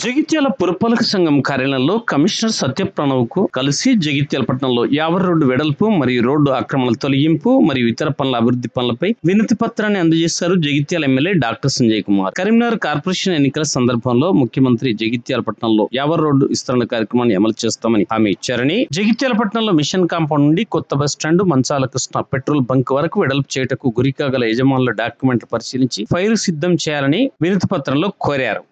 జగిత్యాల పురపాలక సంఘం కార్యాలయంలో కమిషనర్ సత్యప్రణవ్కు కలిసి జగిత్యాల పట్టణంలో 50 రోడ్డు వెడల్పు మరియు రోడ్డు ఆక్రమణల తొలగింపు మరియు ఇతర పనుల అభివృద్ధి పనులపై వినతి పత్రాన్ని అందజేశారు Jagtial MLA doctor Sanjay Kumar. Karimnagar corporation ఎన్నికల సందర్భంలో ముఖ్యమంత్రి జగిత్యాల పట్టణంలో 50 రోడ్డు విస్తరణ కార్యక్రమాన్ని అమలు చేస్తామని హామీ ఇచ్చారని, జగిత్యాల పట్టణంలో మిషన్ కాంపౌండ్ నుండి కొత్త బస్ స్టాండ్ మంచాల కృష్ణ పెట్రోల్ బంక్ వరకు వెడల్పు చేయటకు గురికాగల యజమానుల డాక్యుమెంట్లు పరిశీలించి ఫైల్ సిద్ధం చేయాలని వినతి పత్రంలో కోరారు.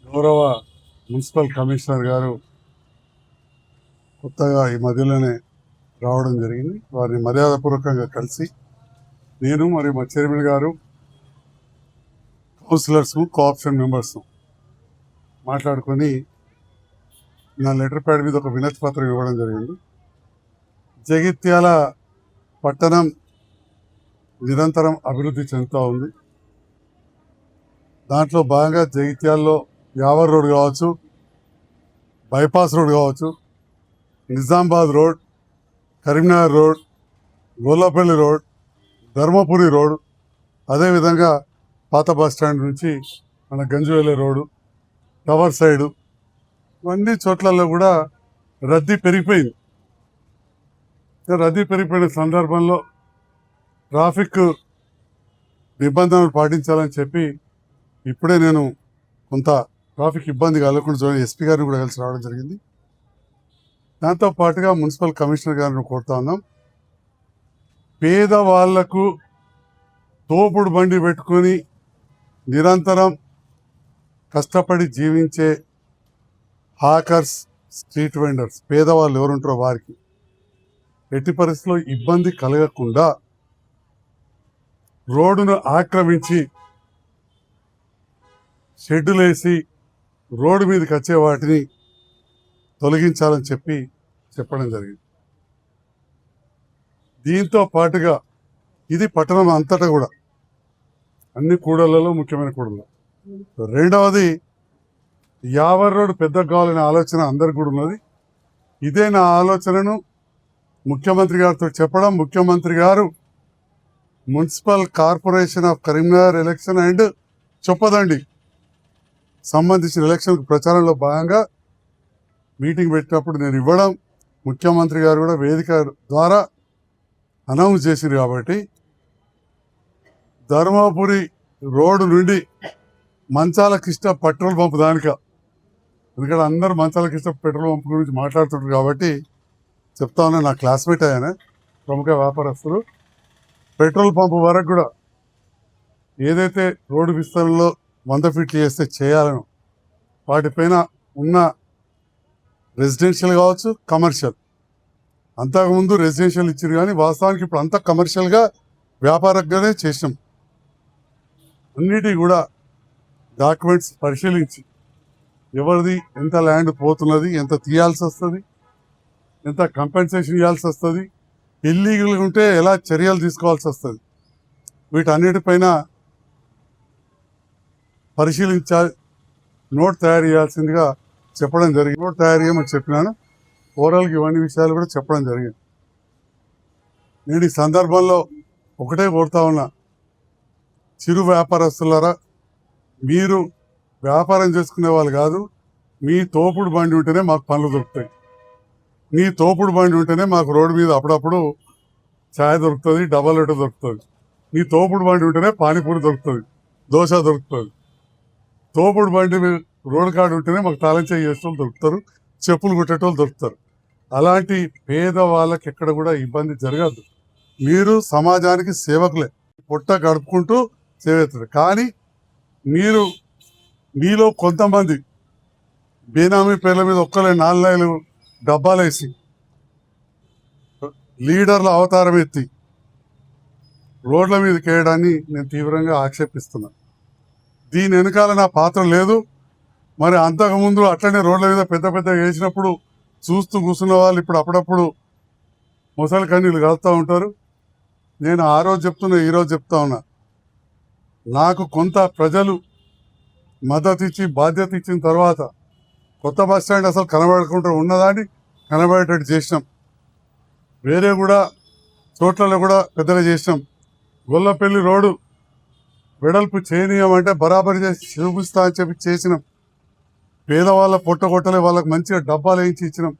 గౌరవ మున్సిపల్ కమిషనర్ గారు కొత్తగా ఈ మధ్యలోనే రావడం జరిగింది. వారిని మర్యాదపూర్వకంగా కలిసి నేను మరియు మా చైర్మన్ గారు, కౌన్సిలర్స్, కోఆప్షన్ మెంబర్స్ మాట్లాడుకొని నా లెటర్ ప్యాడ్ మీద ఒక వినతి పత్రం ఇవ్వడం జరిగింది. జగిత్యాల పట్టణం నిరంతరం అభివృద్ధి చెందుతూ ఉంది. దాంట్లో భాగంగా జగిత్యాలలో యావర్ రోడ్ కావచ్చు, బైపాస్ రోడ్ కావచ్చు, Nizamabad road, Karimnagar road, Gollapalli road, Dharmapuri road, అదేవిధంగా పాత బస్ స్టాండ్ నుంచి మన గంజువెల్లి రోడ్డు, టవర్ సైడు, ఇవన్నీ చోట్లలో కూడా రద్దీ పెరిగిపోయింది. రద్దీ పెరిగిపోయిన సందర్భంలో ట్రాఫిక్ నిబంధనలు పాటించాలని చెప్పి ఇప్పుడే నేను కొంత ట్రాఫిక్ ఇబ్బంది కలగకుండా ఎస్పీ గారిని కూడా కలిసి రావడం జరిగింది. దాంతో పాటుగా మున్సిపల్ కమిషనర్ గారిని కోరుతా ఉన్నాం, పేదవాళ్లకు తోపుడు బండి పెట్టుకొని నిరంతరం కష్టపడి జీవించే హాకర్స్, స్ట్రీట్ వెండర్స్, పేదవాళ్ళు ఎవరుంటారో వారికి ఎట్టి పరిస్థితుల్లో ఇబ్బంది కలగకుండా రోడ్డును ఆక్రమించి షెడ్డులేసి రోడ్డు మీదకి వచ్చే వాటిని తొలగించాలని చెప్పడం జరిగింది. దీంతో పాటుగా ఇది పట్టణం అంతటా కూడా అన్ని కూడళ్లలో ముఖ్యమైన కూడళ్ళు. రెండవది, యావర్ రోడ్డు పెద్ద కావాలనే ఆలోచన అందరికి కూడా ఉన్నది. ఇదే నా ఆలోచనను ముఖ్యమంత్రి గారితో చెప్పడం, ముఖ్యమంత్రి గారు municipal corporation of Karimnagar election and Choppadandi సంబంధించిన ఎలక్షన్ ప్రచారంలో భాగంగా మీటింగ్ పెట్టినప్పుడు నేను ఇవ్వడం, ముఖ్యమంత్రి గారు కూడా వేదిక ద్వారా అనౌన్స్ చేసింది. కాబట్టి ధర్మపురి రోడ్డు నుండి మంచాల కృష్ణ పెట్రోల్ పంప్ దానిక, ఎందుకంటే అందరూ మంచాల కృష్ణ పెట్రోల్ పంప్ గురించి మాట్లాడుతుంటారు కాబట్టి చెప్తా ఉన్నా. నా క్లాస్మేట్ ఆయన, ప్రముఖ వ్యాపారస్తులు. పెట్రోల్ పంప్ వరకు కూడా ఏదైతే రోడ్డు విస్తరణలో 100 ఫీట్లు చేస్తే చేయాలను, వాటిపైన ఉన్న రెసిడెన్షియల్ కావచ్చు, కమర్షియల్, అంతకుముందు రెసిడెన్షియల్ ఇచ్చారు కానీ వాస్తవానికి ఇప్పుడు అంతా కమర్షియల్గా వ్యాపారంగానే చేసాం. అన్నిటి కూడా డాక్యుమెంట్స్ పరిశీలించి ఎవరిది ఎంత ల్యాండ్ పోతున్నది, ఎంత తీయాల్సి వస్తుంది, ఎంత కంపెన్సేషన్ ఇవ్వాల్సి వస్తుంది, ఇల్లీగల్గా ఉంటే ఎలా చర్యలు తీసుకోవాల్సి వస్తుంది, వీటన్నిటిపైన పరిశీలించాలి. నోట్ తయారు చేయాల్సిందిగా చెప్పడం జరిగింది. నోట్ తయారు చేయమని చెప్పినాను. ఓవరాల్గా ఇవన్నీ విషయాలు కూడా చెప్పడం జరిగింది. నేను ఈ సందర్భంలో ఒకటే కోరుతా ఉన్నా, చిరు వ్యాపారస్తులారా, మీరు వ్యాపారం చేసుకునే వాళ్ళు కాదు, మీ తోపుడు బండి ఉంటేనే మాకు పనులు దొరుకుతాయి. మీ తోపుడు బండి ఉంటేనే మాకు రోడ్డు మీద అప్పుడప్పుడు ఛాయ్ దొరుకుతుంది, డబల్ రొట్టె దొరుకుతుంది. మీ తోపుడు బండి ఉంటేనే పానీపూరి దొరుకుతుంది, దోశ దొరుకుతుంది. తోపుడు బండి రోడ్డు కాడ ఉంటేనే మాకు తాళం చేయి చేసేవాళ్ళు దొరుకుతారు, చెప్పులు కుట్టేటోళ్ళు దొరుకుతారు. అలాంటి పేద వాళ్ళకి ఎక్కడ కూడా ఇబ్బంది జరగదు. మీరు సమాజానికి సేవకులే, పొట్ట గడుపుకుంటూ సేవేస్తారు. కానీ మీలో కొంతమంది బేనామీ పేర్ల మీద ఒక్కలే 4 డబ్బాలేసి లీడర్ల అవతారం ఎత్తి రోడ్ల మీదకి వేయడాన్ని నేను తీవ్రంగా ఆక్షేపిస్తున్నాను. దీని వెనకాల నా పాత్ర లేదు. మరి అంతకుముందు అట్లనే రోడ్ల మీద పెద్ద పెద్ద వేసినప్పుడు చూస్తూ కూర్చున్న వాళ్ళు ఇప్పుడు అప్పుడప్పుడు ముసలి కన్నీళ్ళు కాలుతూ ఉంటారు. నేను ఆ రోజు చెప్తున్నా, ఈరోజు చెప్తా ఉన్నా, నాకు కొంత ప్రజలు మద్దతు ఇచ్చి బాధ్యత ఇచ్చిన తర్వాత కొత్త బస్ స్టాండ్ అసలు కనబడకుండా ఉన్నదాన్ని కనబడేటట్టు చేసినాం. వేరే కూడా చోట్లలో కూడా పెద్దగా చేసినాం. గొల్లపల్లి రోడ్డు వెడల్పు చేయనీయమంటే బరాబరి చేసి చూపిస్తా అని చెప్పి చేసినాం. పేదవాళ్ళ పొట్టగొట్టలే వాళ్ళకి మంచిగా డబ్బాలు వేయించి ఇచ్చినాం.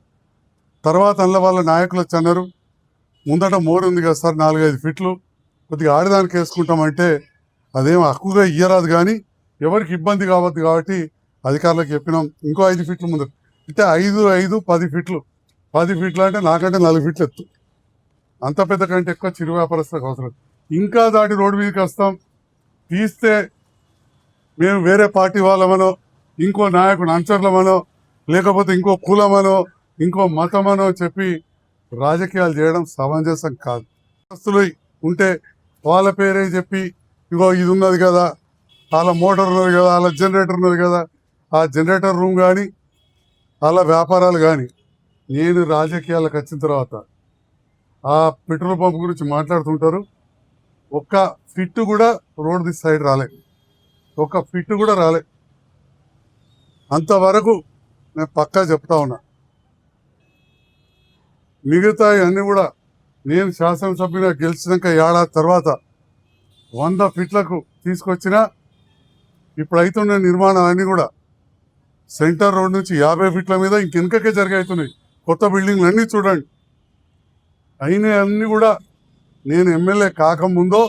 తర్వాత అందులో వాళ్ళ నాయకులు వచ్చి అన్నారు, ముందట మోరు ఉంది కదా సార్ 4-5 ఫీట్లు కొద్దిగా ఆడదానికి వేసుకుంటామంటే అదేం హక్కుగా ఇయ్యరాదు, కానీ ఎవరికి ఇబ్బంది కావద్దు కాబట్టి అధికారులకు చెప్పినాం ఇంకో 5 ఫీట్లు ముందు. అంటే 5-5-10 ఫీట్లు, 10 ఫీట్లు అంటే నాకంటే 4 ఫీట్లు ఎత్తు. అంత పెద్ద కంటే ఎక్కువ చిరు వ్యాపారస్తులకు అవసరం. ఇంకా దాటి రోడ్డు మీదకి వస్తాం, తీస్తే మేము వేరే పార్టీ వాళ్ళమనో, ఇంకో నాయకుడు అనుచరులమనో, లేకపోతే ఇంకో కులమనో, ఇంకో మతమనో చెప్పి రాజకీయాలు చేయడం సమంజసం కాదు. ఉంటే వాళ్ళ పేరే చెప్పి ఇంకో ఇది ఉన్నది కదా, వాళ్ళ మోటార్ ఉన్నది కదా, వాళ్ళ జనరేటర్ ఉన్నది కదా, ఆ జనరేటర్ రూమ్ కానీ వాళ్ళ వ్యాపారాలు కానీ. నేను రాజకీయాలకు వచ్చిన తర్వాత ఆ పెట్రోల్ పంప్ గురించి మాట్లాడుతుంటారు, ఒక్క ఫిట్ కూడా రోడ్ దిస్ సైడ్ రాలే, ఒక్క ఫిట్ కూడా రాలే. అంతవరకు నేను పక్కా చెప్తా ఉన్నా. మిగతా అన్నీ కూడా నేను శాసనసభ్యుగా గెలిచినాక ఏడాది తర్వాత 100 ఫీట్లకు తీసుకొచ్చిన ఇప్పుడు అవుతున్న నిర్మాణాలన్నీ కూడా సెంటర్ రోడ్ నుంచి 50 ఫీట్ల మీద ఇంకెనకకే జరిగాయితున్నాయి. కొత్త బిల్డింగ్లు అన్నీ చూడండి. అయినాయి అన్నీ కూడా నేను ఎమ్మెల్యే కాకముందో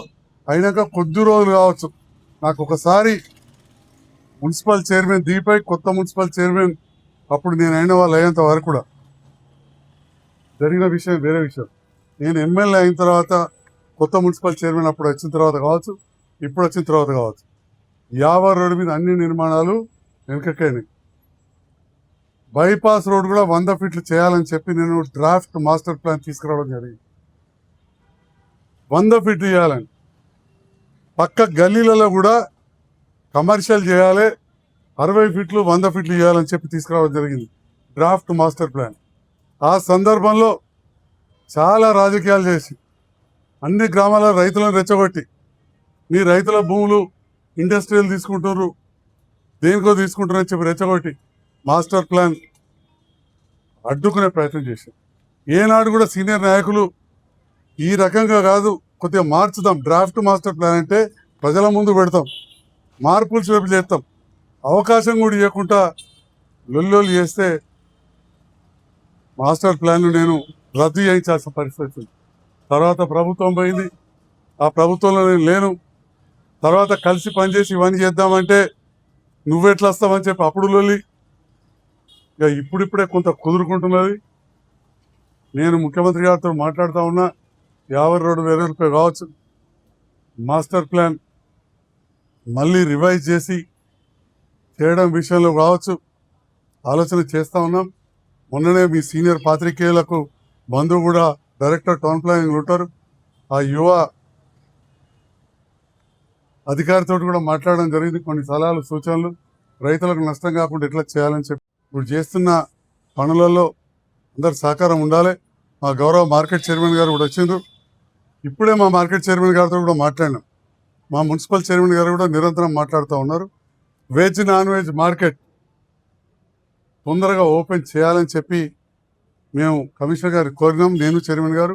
అయినాక కొద్ది రోజులు కావచ్చు, నాకు ఒకసారి మున్సిపల్ చైర్మన్ దీపై కొత్త మున్సిపల్ చైర్మన్ అప్పుడు నేను అయిన వాళ్ళు అయ్యేంత వరకు కూడా జరిగిన విషయం వేరే విషయం. నేను ఎమ్మెల్యే అయిన తర్వాత కొత్త మున్సిపల్ చైర్మన్ అప్పుడు వచ్చిన తర్వాత కావచ్చు, ఇప్పుడు వచ్చిన తర్వాత కావచ్చు, 50 రోడ్డు మీద అన్ని నిర్మాణాలు వెనకకైనాయి. బైపాస్ రోడ్ కూడా 100 ఫీట్లు చేయాలని చెప్పి నేను డ్రాఫ్ట్ మాస్టర్ ప్లాన్ తీసుకురావడం జరిగింది. 100 ఫీట్లు చేయాలని, పక్క గల్లీలలో కూడా కమర్షియల్ చేయాలి, 60 ఫీట్లు 100 ఫీట్లు చేయాలని చెప్పి తీసుకురావడం జరిగింది డ్రాఫ్ట్ మాస్టర్ ప్లాన్. ఆ సందర్భంలో చాలా రాజకీయాలు చేసి అన్ని గ్రామాల రైతులను రెచ్చగొట్టి, మీ రైతుల భూములు ఇండస్ట్రియల్ తీసుకుంటున్నారు, దేనికో తీసుకుంటారని చెప్పి రెచ్చగొట్టి మాస్టర్ ప్లాన్ అడ్డుకునే ప్రయత్నం చేశారు. ఏనాడు కూడా సీనియర్ నాయకులు ఈ రకంగా కాదు, కొద్దిగా మార్చుదాం, డ్రాఫ్ట్ మాస్టర్ ప్లాన్ అంటే ప్రజల ముందు పెడతాం, మార్పులు చూపి చేస్తాం, అవకాశం కూడా ఇవ్వకుండా లొల్లోలు చేస్తే మాస్టర్ ప్లాన్ను నేను రద్దు చేయించాల్సిన పరిస్థితి వచ్చింది. తర్వాత ప్రభుత్వం పోయింది, ఆ ప్రభుత్వంలో నేను లేను. తర్వాత కలిసి పనిచేసి ఇవన్నీ చేద్దామంటే నువ్వెట్లా వస్తావని చెప్పి అప్పుడు లొల్లి. ఇక ఇప్పుడిప్పుడే కొంత కుదురుకుంటున్నది. నేను ముఖ్యమంత్రి గారితో మాట్లాడుతూ ఉన్నా, 50 రోడ్డు వెడల్పే కావచ్చు, మాస్టర్ ప్లాన్ మళ్ళీ రివైజ్ చేసి చేయడం విషయంలో కావచ్చు ఆలోచన చేస్తూ ఉన్నాం. మొన్ననే మీ సీనియర్ పాత్రికేయులకు బంధువు కూడా డైరెక్టర్ టౌన్ ప్లానింగ్ ఉంటారు, ఆ యువ అధికారితో కూడా మాట్లాడడం జరిగింది. కొన్ని సలహాలు సూచనలు, రైతులకు నష్టం కాకుండా ఎట్లా చేయాలని చెప్పి ఇప్పుడు చేస్తున్న పనులలో అందరు సహకారం ఉండాలి. మా గౌరవ మార్కెట్ చైర్మన్ గారు కూడా వచ్చిండ్రు. ఇప్పుడే మా మార్కెట్ చైర్మన్ గారితో కూడా మాట్లాడినాం. మా మున్సిపల్ చైర్మన్ గారు కూడా నిరంతరం మాట్లాడుతూ ఉన్నారు. వెజ్ నాన్ వెజ్ మార్కెట్ తొందరగా ఓపెన్ చేయాలని చెప్పి మేము కమిషనర్ గారికి కోరినాం. నేను చైర్మన్ గారు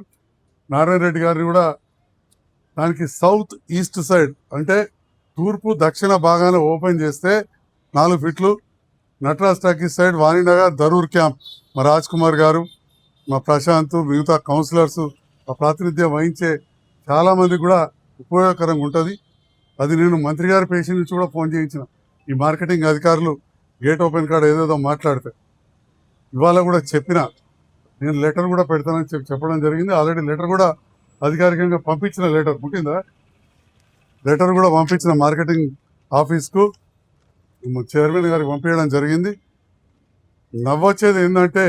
నారాయణ రెడ్డి గారిని కూడా దానికి సౌత్ ఈస్ట్ సైడ్ అంటే తూర్పు దక్షిణ భాగాన ఓపెన్ చేస్తే 4 ఫీట్లు, Nataraj talkies side Vani Nagar Darur camp మా రాజ్ కుమార్ గారు, మా ప్రశాంత్, మిగతా కౌన్సిలర్స్, ఆ ప్రాతినిధ్యం వహించే చాలామంది కూడా ఉపయోగకరంగా ఉంటుంది. అది నేను మంత్రి గారి పేషెంట్ నుంచి కూడా ఫోన్ చేయించిన. ఈ మార్కెటింగ్ అధికారులు గేట్ ఓపెన్ కార్డ్ ఏదేదో మాట్లాడితే ఇవాళ కూడా చెప్పిన, నేను లెటర్ కూడా పెడతానని చెప్పడం జరిగింది. ఆల్రెడీ లెటర్ కూడా అధికారికంగా పంపించిన, లెటర్ పుట్టిందా, లెటర్ కూడా పంపించిన మార్కెటింగ్ ఆఫీస్కు చైర్మన్ గారికి పంపించడం జరిగింది. నవ్వొచ్చేది ఏంటంటే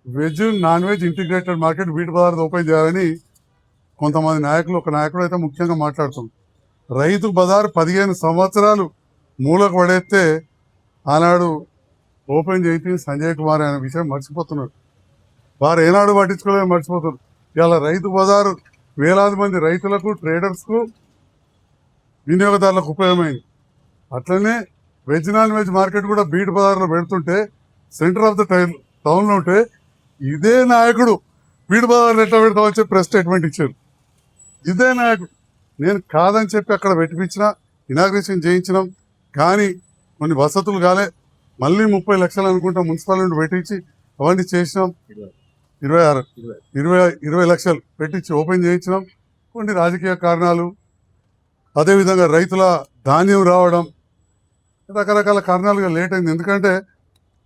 veg non veg integrated market వీటి పదార్థం ఓపెన్ చేయాలని కొంతమంది నాయకులు, ఒక నాయకుడు అయితే ముఖ్యంగా మాట్లాడుతుంది. రైతు బజార్ 15 సంవత్సరాలు మూలకు పడేస్తే ఆనాడు ఓపెన్ చేసి సంజయ్ కుమార్ అనే విషయం మర్చిపోతున్నారు. వారు ఏనాడు పట్టించుకోలేదు, మర్చిపోతున్నారు. ఇవాళ రైతు బజారు వేలాది మంది రైతులకు, ట్రేడర్స్కు, వినియోగదారులకు ఉపయోగమైంది. అట్లనే వెజ్ నాన్ వెజ్ మార్కెట్ కూడా బీట్ బజార్లో పెడుతుంటే సెంటర్ ఆఫ్ ద టౌన్లో ఉంటే ఇదే నాయకుడు బీట్ బజార్లో ఎట్లా పెడతామని చెప్పి ప్రెస్ స్టేట్మెంట్ ఇచ్చారు. ఇదే నాయకుడు. నేను కాదని చెప్పి అక్కడ పెట్టిపించిన, ఇనాగ్రేషన్ చేయించినాం. కానీ కొన్ని వసతులు కాలే, మళ్ళీ 30 లక్షలు అనుకుంటా మున్సిపల్ నుండి పెట్టించి అవన్నీ చేసినాం. 20 లక్షలు పెట్టించి ఓపెన్ చేయించినాం. కొన్ని రాజకీయ కారణాలు, అదేవిధంగా రైతుల ధాన్యం రావడం, రకరకాల కారణాలుగా లేట్ అయింది. ఎందుకంటే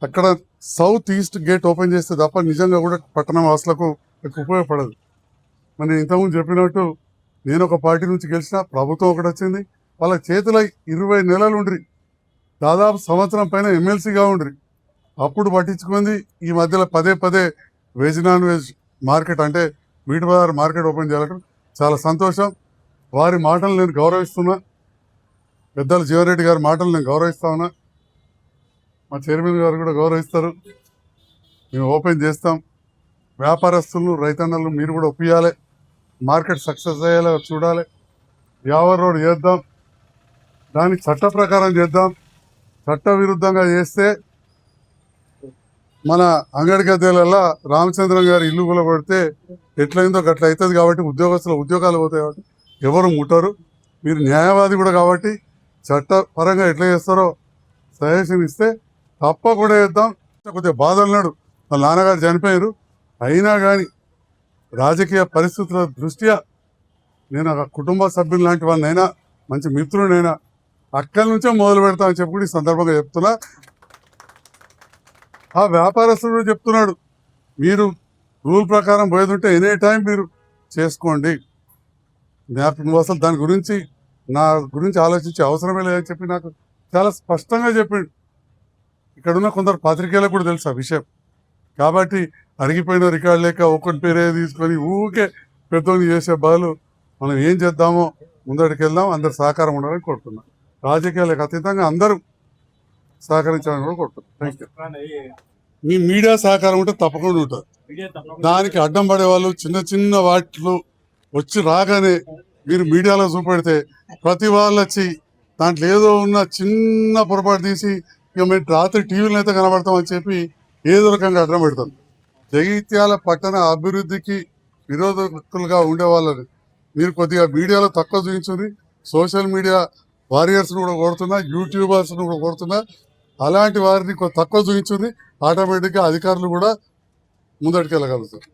అక్కడ సౌత్ ఈస్ట్ గేట్ ఓపెన్ చేస్తే తప్ప నిజంగా కూడా పట్టణ వాసులకు ఉపయోగపడదు. మరి నేను ఇంతకుముందు చెప్పినట్టు నేను ఒక పార్టీ నుంచి గెలిచిన, ప్రభుత్వం ఒకటి వచ్చింది, వాళ్ళ చేతిలో 20 నెలలు ఉండ్రి, దాదాపు సంవత్సరం పైన ఎమ్మెల్సీగా ఉండ్రి. అప్పుడు పట్టించుకుంది. ఈ మధ్యలో పదే వెజ్ నాన్ వెజ్ మార్కెట్ అంటే బీట్ బజార్ మార్కెట్ ఓపెన్ చేయాలంటే చాలా సంతోషం. వారి మాటలు నేను గౌరవిస్తున్నా. పెద్దల జీవన్ రెడ్డి గారి మాటలు నేను గౌరవిస్తా ఉన్నా. మా చైర్మన్ గారు కూడా గౌరవిస్తారు. మేము ఓపెన్ చేస్తాం. వ్యాపారస్తులు, రైతన్నలు మీరు కూడా ఒప్పియాలి. మార్కెట్ సక్సెస్ అయ్యేలా చూడాలి. యావర్ రోడ్ చేద్దాం, దానికి చట్ట ప్రకారం చేద్దాం. చట్ట విరుద్ధంగా చేస్తే మన అంగడి గద్దెలలో రామచంద్రన్ గారి ఇల్లు కూలబడితే ఎట్లయిందో గట్ల అవుతుంది. కాబట్టి ఉద్యోగాలు పోతాయి. కాబట్టి ఎవరు ముట్టరు. మీరు న్యాయవాది కూడా కాబట్టి చట్టపరంగా ఎట్లా చేస్తారో సజెషన్ ఇస్తే తప్పకుండా చేద్దాం. కొద్దిగా బాధ అన్నాడు, వాళ్ళ నాన్నగారు చనిపోయారు. అయినా కానీ రాజకీయ పరిస్థితుల దృష్ట్యా నేను ఆ కుటుంబ సభ్యులు లాంటి వాళ్ళనైనా, మంచి మిత్రునైనా అక్కడి నుంచే మొదలు పెడతామని చెప్పి కూడా ఈ సందర్భంగా చెప్తున్నా. ఆ వ్యాపారస్తుడు చెప్తున్నాడు, మీరు రూల్ ప్రకారం పోయేదుంటే ఎనీ టైం మీరు చేసుకోండి. నువ్వు అసలు దాని గురించి నా గురించి ఆలోచించే అవసరమే లేదని చెప్పి నాకు చాలా స్పష్టంగా చెప్పిండు. ఇక్కడున్న కొందరు పాత్రికేయులకు కూడా తెలుసు ఆ విషయం. కాబట్టి అరిగిపోయిన రికార్డు లేక ఒక్కటి పేరే తీసుకొని ఊరికే పెద్దోని చేసే బదులు మనం ఏం చేద్దామో ముందడికి వెళ్దాం. అందరు సహకారం ఉండాలని కోరుతున్నాం. రాజకీయాలకు అతీతంగా అందరూ సహకరించాలని కూడా కోరుతున్నాం. Thank you. మీ మీడియా సహకారం ఉంటే తప్పకుండా ఉంటుంది. దానికి అడ్డం పడే వాళ్ళు చిన్న వాటిలో వచ్చి రాగానే మీరు మీడియాలో చూపెడితే ప్రతి వాళ్ళు వచ్చి దాంట్లో ఏదో ఉన్న చిన్న పొరపాటు తీసి ఇక మేము రాత్రి టీవీలో అయితే కనబడతామని చెప్పి ఏదో రకంగా అడ్డం పెడతాం. జగిత్యాల పట్టణ అభివృద్ధికి విరోధకులుగా ఉండే వాళ్ళని మీరు కొద్దిగా మీడియాలో తక్కువ చూపించుంది. సోషల్ మీడియా వారియర్స్ని కూడా కొడుతున్నా, యూట్యూబర్స్ని కూడా కొడుతున్నా. అలాంటి వారిని తక్కువ చూపించుంది. ఆటోమేటిక్గా అధికారులు కూడా ముందటికి వెళ్ళగలుగుతారు.